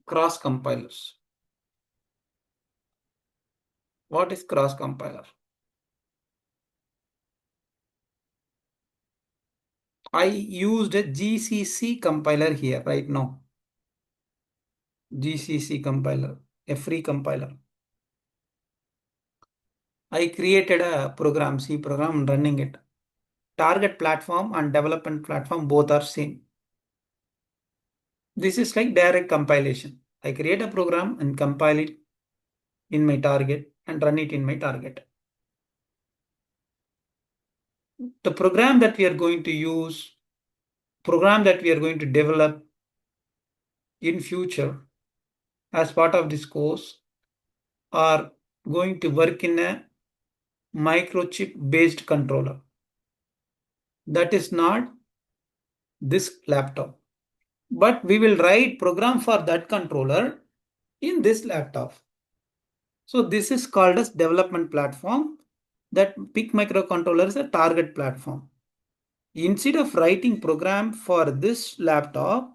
Cross compilers. What is cross compiler? I used a GCC compiler here right now. GCC compiler, a free compiler. I created a program, C program, and running it. Target platform and development platform both are same. This is like direct compilation. I create a program and compile it in my target and run it in my target. The program that we are going to use, program that we are going to develop in future as part of this course are going to work in a microchip based controller. That is not this laptop. But we will write program for that controller in this laptop. So this is called as development platform. That PIC microcontroller is a target platform. Instead of writing program for this laptop,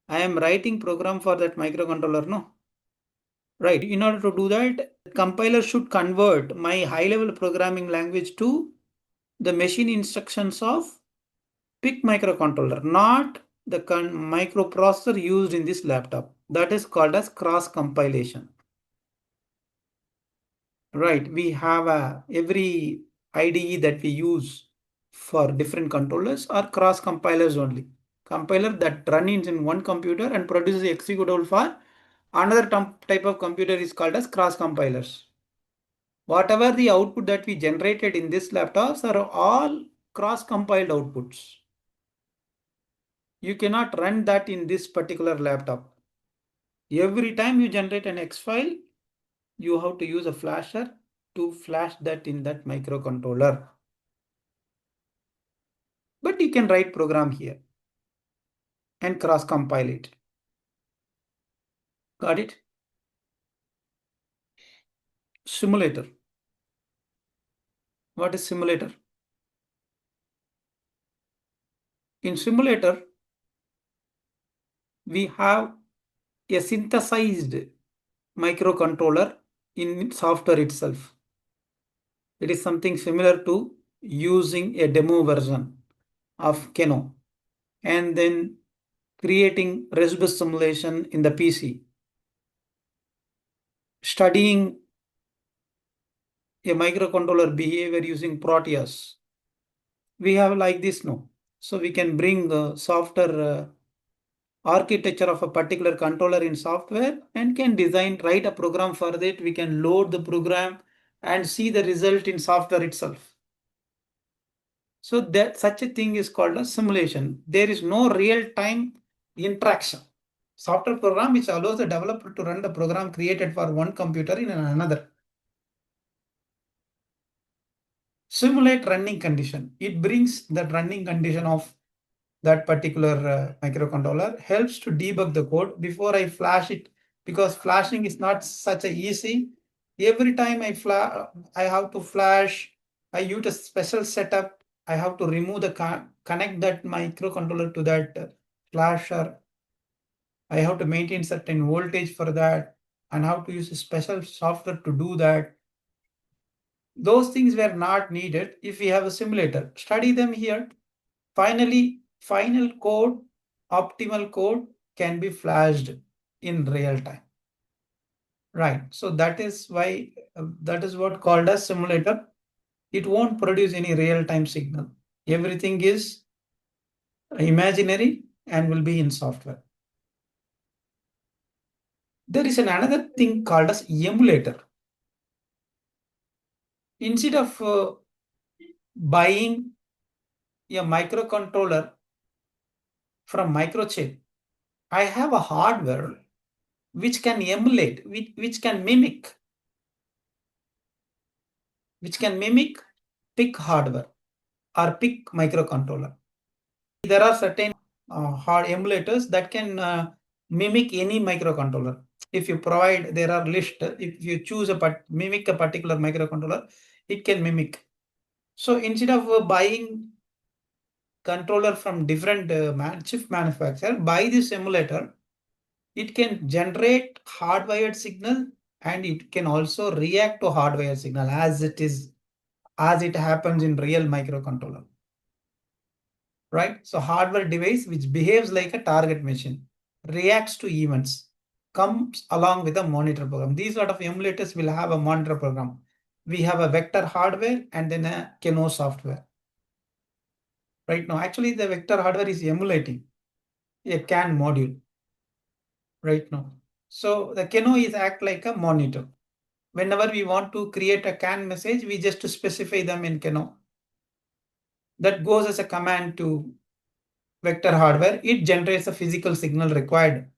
I am writing program for that microcontroller, no? Right, in order to do that, the compiler should convert my high-level programming language to the machine instructions of PIC microcontroller, not the microprocessor used in this laptop. That is called as cross compilation. Right, we have every IDE that we use for different controllers are cross compilers only. Compiler that runs in one computer and produces executable for another type of computer is called as cross compilers. Whatever the output that we generated in this laptops are all cross compiled outputs. You cannot run that in this particular laptop. Every time you generate an X file, you have to use a flasher to flash that in that microcontroller. But you can write program here and cross compile it. Got it? Simulator. What is simulator? In simulator, we have a synthesized microcontroller in software itself. It is something similar to using a demo version of Keno and then creating REST-based simulation in the PC, studying a microcontroller behavior using Proteus. We have like this now. So we can bring the software architecture of a particular controller in software and can write a program for that. We can load the program and see the result in software itself. So that such a thing is called a simulation. There is no real-time interaction. Software program which allows the developer to run the program created for one computer in another. Simulate running condition. It brings that running condition of that particular microcontroller, helps to debug the code before I flash it, because flashing is not such a easy. Every time I have to flash, I use a special setup. I have to remove the connect that microcontroller to that flasher. I have to maintain certain voltage for that and how to use a special software to do that. Those things were not needed if we have a simulator. Study them here. Finally, final code, optimal code can be flashed in real time. Right. So that is why that is what called as simulator. It won't produce any real time signal. Everything is imaginary and will be in software. There is another thing called as emulator. Instead of buying a microcontroller from microchip, I have a hardware which can emulate, which can mimic PIC hardware or PIC microcontroller. There are certain hard emulators that can mimic any microcontroller. If you provide, there are list. If you choose mimic a particular microcontroller, it can mimic. So instead of buying controller from different chip manufacturer, buy this emulator. It can generate hardwired signal and it can also react to hardwired signal as it happens in real microcontroller. Right? So hardware device which behaves like a target machine, reacts to events, comes along with a monitor program. These sort of emulators will have a monitor program. We have a vector hardware and then a Keno software. Right now, actually the vector hardware is emulating a CAN module right now. So the Keno is act like a monitor. Whenever we want to create a CAN message, we just specify them in Keno. That goes as a command to vector hardware. It generates a physical signal required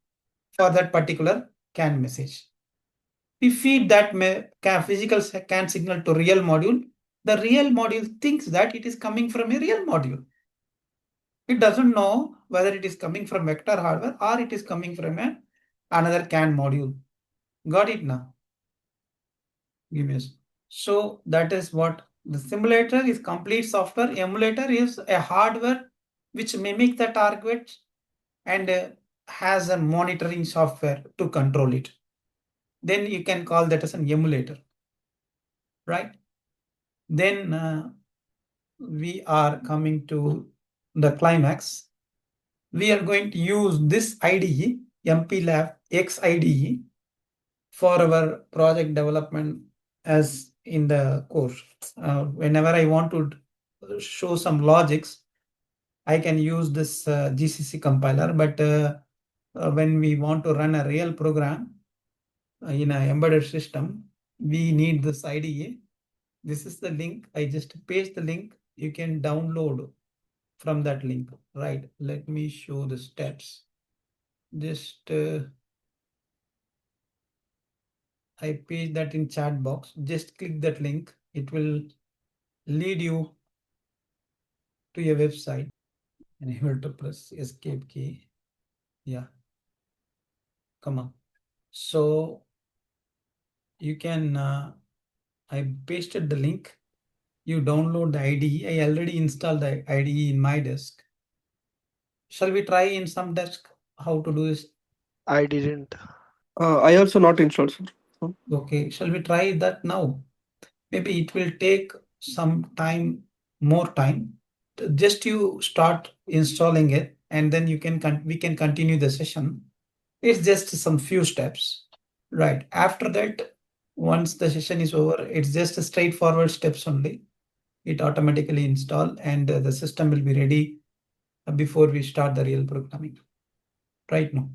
for that particular CAN message. We feed that physical CAN signal to real module. The real module thinks that it is coming from a real module. It doesn't know whether it is coming from vector hardware or it is coming from another CAN module. Got it now? Give me a So that is what the simulator is. Complete software. Emulator is a hardware which mimics the target and has a monitoring software to control it. Then you can call that as an emulator, right? Then we are coming to the climax. We are going to use this IDE, MPLAB X IDE, for our project development as in the course. Whenever I want to show some logics, I can use this GCC compiler, but when we want to run a real program in an embedded system, we need this IDE. This is the link. I just paste the link. You can download from that link. Right. Let me show the steps. Just I paste that in chat box. Just click that link. It will lead you to a website. And you have to press escape key. Yeah. Come on. So you can, I pasted the link. You download the IDE. I already installed the IDE in my desk. Shall we try in some desk how to do this? I didn't. I also not installed, sir. So, Okay, shall we try that now? Maybe it will take some time, more time. Just you start installing it, and then we can continue the session. It's just some few steps, right? After that, once the session is over, it's just a straightforward steps only. It automatically install, and the system will be ready before we start the real programming. Right now.